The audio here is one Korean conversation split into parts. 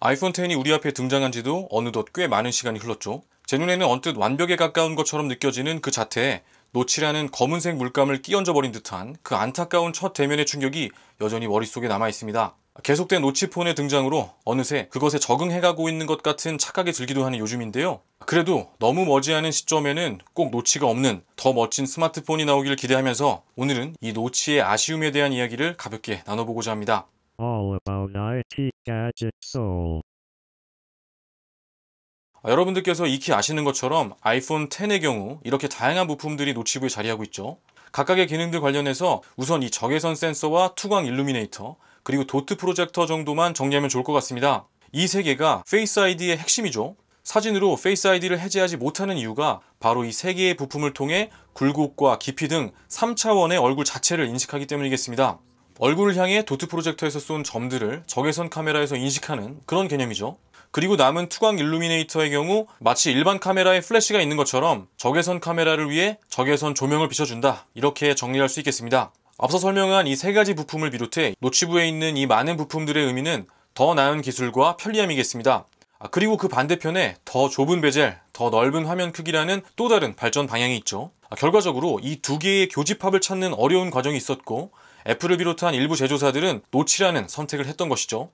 아이폰 10이 우리 앞에 등장한 지도 어느덧 꽤 많은 시간이 흘렀죠. 제 눈에는 언뜻 완벽에 가까운 것처럼 느껴지는 그 자태에 노치라는 검은색 물감을 끼얹어 버린 듯한 그 안타까운 첫 대면의 충격이 여전히 머릿속에 남아 있습니다. 계속된 노치폰의 등장으로 어느새 그것에 적응해가고 있는 것 같은 착각이 들기도 하는 요즘인데요. 그래도 너무 머지않은 시점에는 꼭 노치가 없는 더 멋진 스마트폰이 나오길 기대하면서 오늘은 이 노치의 아쉬움에 대한 이야기를 가볍게 나눠보고자 합니다. All about IT Gadget Soul. 여러분들께서 익히 아시는 것처럼 아이폰 10의 경우 이렇게 다양한 부품들이 노치부에 자리하고 있죠. 각각의 기능들 관련해서 우선 이 적외선 센서와 투광 일루미네이터, 그리고 도트 프로젝터 정도만 정리하면 좋을 것 같습니다. 이 세 개가 페이스 아이디의 핵심이죠. 사진으로 페이스 아이디를 해제하지 못하는 이유가 바로 이 세 개의 부품을 통해 굴곡과 깊이 등 3차원의 얼굴 자체를 인식하기 때문이겠습니다. 얼굴을 향해 도트 프로젝터에서 쏜 점들을 적외선 카메라에서 인식하는 그런 개념이죠. 그리고 남은 투광 일루미네이터의 경우 마치 일반 카메라에 플래시가 있는 것처럼 적외선 카메라를 위해 적외선 조명을 비춰준다, 이렇게 정리할 수 있겠습니다. 앞서 설명한 이 세 가지 부품을 비롯해 노치부에 있는 이 많은 부품들의 의미는 더 나은 기술과 편리함이겠습니다. 그리고 그 반대편에 더 좁은 베젤, 더 넓은 화면 크기라는 또 다른 발전 방향이 있죠. 결과적으로 이 두 개의 교집합을 찾는 어려운 과정이 있었고, 애플을 비롯한 일부 제조사들은 노치라는 선택을 했던 것이죠.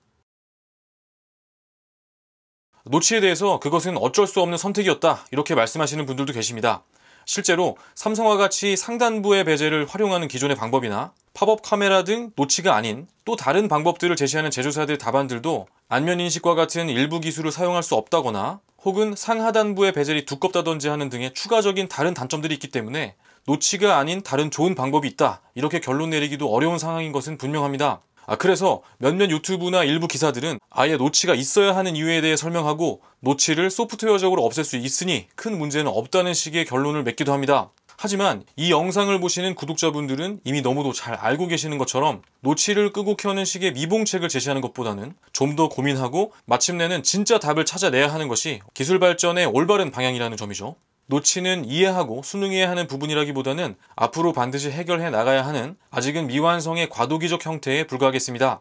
노치에 대해서 그것은 어쩔 수 없는 선택이었다, 이렇게 말씀하시는 분들도 계십니다. 실제로 삼성과 같이 상단부의 베젤을 활용하는 기존의 방법이나 팝업 카메라 등 노치가 아닌 또 다른 방법들을 제시하는 제조사들의 답안들도 안면 인식과 같은 일부 기술을 사용할 수 없다거나 혹은 상하단부의 베젤이 두껍다든지 하는 등의 추가적인 다른 단점들이 있기 때문에 노치가 아닌 다른 좋은 방법이 있다, 이렇게 결론 내리기도 어려운 상황인 것은 분명합니다. 그래서 몇몇 유튜브나 일부 기사들은 아예 노치가 있어야 하는 이유에 대해 설명하고 노치를 소프트웨어적으로 없앨 수 있으니 큰 문제는 없다는 식의 결론을 맺기도 합니다. 하지만 이 영상을 보시는 구독자분들은 이미 너무도 잘 알고 계시는 것처럼 노치를 끄고 켜는 식의 미봉책을 제시하는 것보다는 좀 더 고민하고 마침내는 진짜 답을 찾아내야 하는 것이 기술 발전의 올바른 방향이라는 점이죠. 노치는 이해하고 순응해야 하는 부분이라기보다는 앞으로 반드시 해결해 나가야 하는 아직은 미완성의 과도기적 형태에 불과하겠습니다.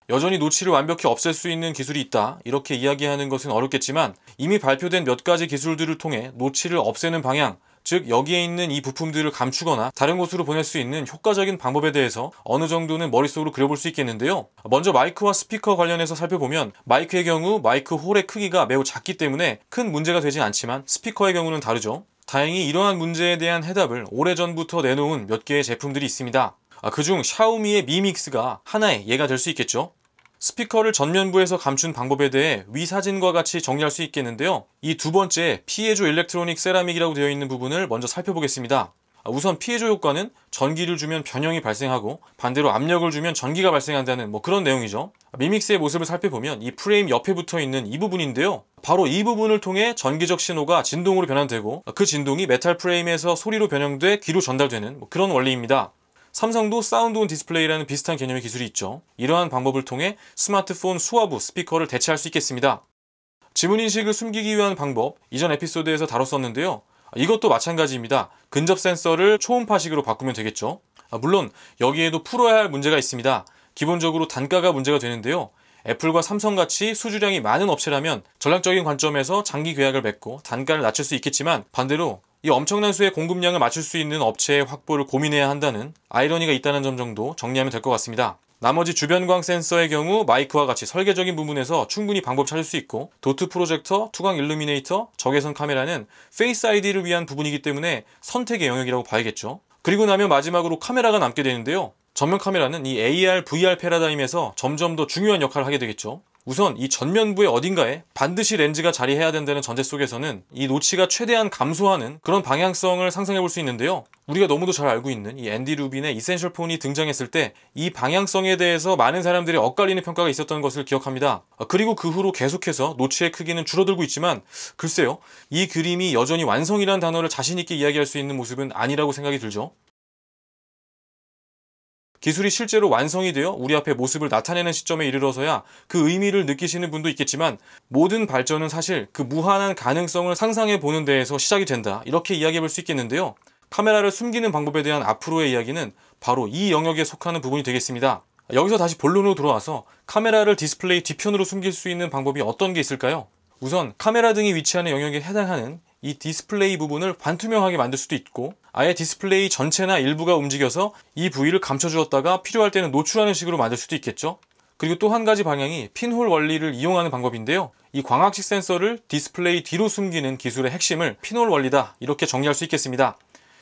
여전히 노치를 완벽히 없앨 수 있는 기술이 있다, 이렇게 이야기하는 것은 어렵겠지만 이미 발표된 몇 가지 기술들을 통해 노치를 없애는 방향, 즉 여기에 있는 이 부품들을 감추거나 다른 곳으로 보낼 수 있는 효과적인 방법에 대해서 어느 정도는 머릿속으로 그려볼 수 있겠는데요. 먼저 마이크와 스피커 관련해서 살펴보면 마이크의 경우 마이크 홀의 크기가 매우 작기 때문에 큰 문제가 되진 않지만 스피커의 경우는 다르죠. 다행히 이러한 문제에 대한 해답을 오래전부터 내놓은 몇 개의 제품들이 있습니다. 그중 샤오미의 미믹스가 하나의 예가 될 수 있겠죠. 스피커를 전면부에서 감춘 방법에 대해 위 사진과 같이 정리할 수 있겠는데요. 이 두 번째 피에조 일렉트로닉 세라믹이라고 되어 있는 부분을 먼저 살펴보겠습니다. 우선 피에조 효과는 전기를 주면 변형이 발생하고 반대로 압력을 주면 전기가 발생한다는 그런 내용이죠. 미믹스의 모습을 살펴보면 이 프레임 옆에 붙어 있는 이 부분인데요. 바로 이 부분을 통해 전기적 신호가 진동으로 변환되고 그 진동이 메탈 프레임에서 소리로 변형돼 귀로 전달되는 그런 원리입니다. 삼성도 사운드 온 디스플레이라는 비슷한 개념의 기술이 있죠. 이러한 방법을 통해 스마트폰 수화부 스피커를 대체할 수 있겠습니다. 지문인식을 숨기기 위한 방법, 이전 에피소드에서 다뤘었는데요. 이것도 마찬가지입니다. 근접 센서를 초음파식으로 바꾸면 되겠죠. 물론 여기에도 풀어야 할 문제가 있습니다. 기본적으로 단가가 문제가 되는데요. 애플과 삼성같이 수주량이 많은 업체라면 전략적인 관점에서 장기 계약을 맺고 단가를 낮출 수 있겠지만, 반대로 이 엄청난 수의 공급량을 맞출 수 있는 업체의 확보를 고민해야 한다는 아이러니가 있다는 점 정도 정리하면 될 것 같습니다. 나머지 주변광 센서의 경우 마이크와 같이 설계적인 부분에서 충분히 방법 찾을 수 있고, 도트 프로젝터, 투광 일루미네이터, 적외선 카메라는 페이스 아이디를 위한 부분이기 때문에 선택의 영역이라고 봐야겠죠. 그리고 나면 마지막으로 카메라가 남게 되는데요. 전면 카메라는 이 AR, VR 패러다임에서 점점 더 중요한 역할을 하게 되겠죠. 우선 이 전면부의 어딘가에 반드시 렌즈가 자리해야 된다는 전제 속에서는 이 노치가 최대한 감소하는 그런 방향성을 상상해 볼 수 있는데요. 우리가 너무도 잘 알고 있는 이 앤디 루빈의 이센셜 폰이 등장했을 때 이 방향성에 대해서 많은 사람들이 엇갈리는 평가가 있었던 것을 기억합니다. 그리고 그 후로 계속해서 노치의 크기는 줄어들고 있지만, 글쎄요, 이 그림이 여전히 완성이라는 단어를 자신 있게 이야기할 수 있는 모습은 아니라고 생각이 들죠. 기술이 실제로 완성이 되어 우리 앞에 모습을 나타내는 시점에 이르러서야 그 의미를 느끼시는 분도 있겠지만, 모든 발전은 사실 그 무한한 가능성을 상상해 보는 데에서 시작이 된다, 이렇게 이야기해 볼 수 있겠는데요. 카메라를 숨기는 방법에 대한 앞으로의 이야기는 바로 이 영역에 속하는 부분이 되겠습니다. 여기서 다시 본론으로 돌아와서 카메라를 디스플레이 뒤편으로 숨길 수 있는 방법이 어떤 게 있을까요? 우선 카메라 등이 위치하는 영역에 해당하는 이 디스플레이 부분을 반투명하게 만들 수도 있고, 아예 디스플레이 전체나 일부가 움직여서 이 부위를 감춰주었다가 필요할 때는 노출하는 식으로 만들 수도 있겠죠. 그리고 또 한 가지 방향이 핀홀 원리를 이용하는 방법인데요. 이 광학식 센서를 디스플레이 뒤로 숨기는 기술의 핵심을 핀홀 원리다, 이렇게 정리할 수 있겠습니다.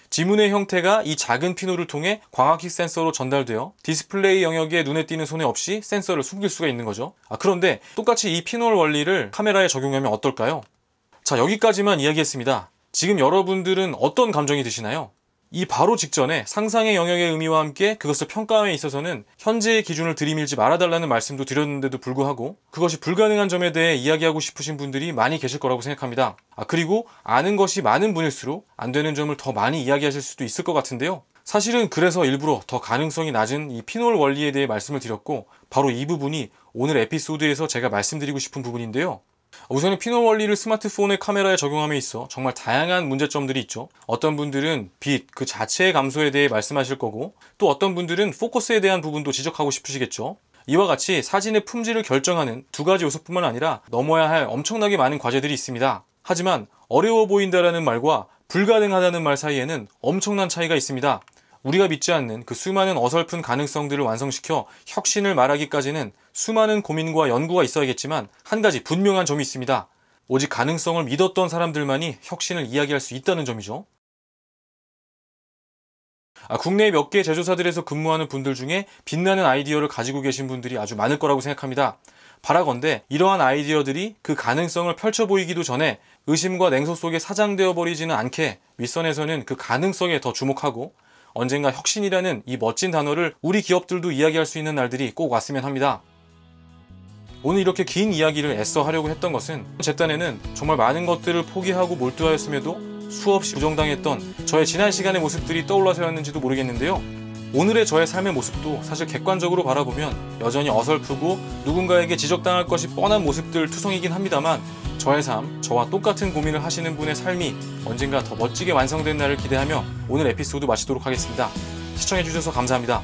지문의 형태가 이 작은 핀홀을 통해 광학식 센서로 전달되어 디스플레이 영역에 눈에 띄는 손해 없이 센서를 숨길 수가 있는 거죠. 그런데 똑같이 이 핀홀 원리를 카메라에 적용하면 어떨까요? 자, 여기까지만 이야기했습니다. 지금 여러분들은 어떤 감정이 드시나요? 이 바로 직전에 상상의 영역의 의미와 함께 그것을 평가함에 있어서는 현재의 기준을 들이밀지 말아달라는 말씀도 드렸는데도 불구하고 그것이 불가능한 점에 대해 이야기하고 싶으신 분들이 많이 계실 거라고 생각합니다. 그리고 아는 것이 많은 분일수록 안 되는 점을 더 많이 이야기하실 수도 있을 것 같은데요. 사실은 그래서 일부러 더 가능성이 낮은 이 핀홀 원리에 대해 말씀을 드렸고, 바로 이 부분이 오늘 에피소드에서 제가 말씀드리고 싶은 부분인데요. 우선은 핀홀 원리를 스마트폰의 카메라에 적용함에 있어 정말 다양한 문제점들이 있죠. 어떤 분들은 빛 그 자체의 감소에 대해 말씀하실 거고, 또 어떤 분들은 포커스에 대한 부분도 지적하고 싶으시겠죠. 이와 같이 사진의 품질을 결정하는 두 가지 요소뿐만 아니라 넘어야 할 엄청나게 많은 과제들이 있습니다. 하지만 어려워 보인다라는 말과 불가능하다는 말 사이에는 엄청난 차이가 있습니다. 우리가 믿지 않는 그 수많은 어설픈 가능성들을 완성시켜 혁신을 말하기까지는 수많은 고민과 연구가 있어야겠지만, 한 가지 분명한 점이 있습니다. 오직 가능성을 믿었던 사람들만이 혁신을 이야기할 수 있다는 점이죠. 국내 몇 개 제조사들에서 근무하는 분들 중에 빛나는 아이디어를 가지고 계신 분들이 아주 많을 거라고 생각합니다. 바라건대 이러한 아이디어들이 그 가능성을 펼쳐 보이기도 전에 의심과 냉소 속에 사장되어 버리지는 않게 윗선에서는 그 가능성에 더 주목하고, 언젠가 혁신이라는 이 멋진 단어를 우리 기업들도 이야기할 수 있는 날들이 꼭 왔으면 합니다. 오늘 이렇게 긴 이야기를 애써 하려고 했던 것은, 제 딴에는 정말 많은 것들을 포기하고 몰두하였음에도 수없이 부정당했던 저의 지난 시간의 모습들이 떠올라서였는지도 모르겠는데요. 오늘의 저의 삶의 모습도 사실 객관적으로 바라보면 여전히 어설프고 누군가에게 지적당할 것이 뻔한 모습들 투성이긴 합니다만, 저의 삶, 저와 똑같은 고민을 하시는 분의 삶이 언젠가 더 멋지게 완성된 날을 기대하며 오늘 에피소드 마치도록 하겠습니다. 시청해주셔서 감사합니다.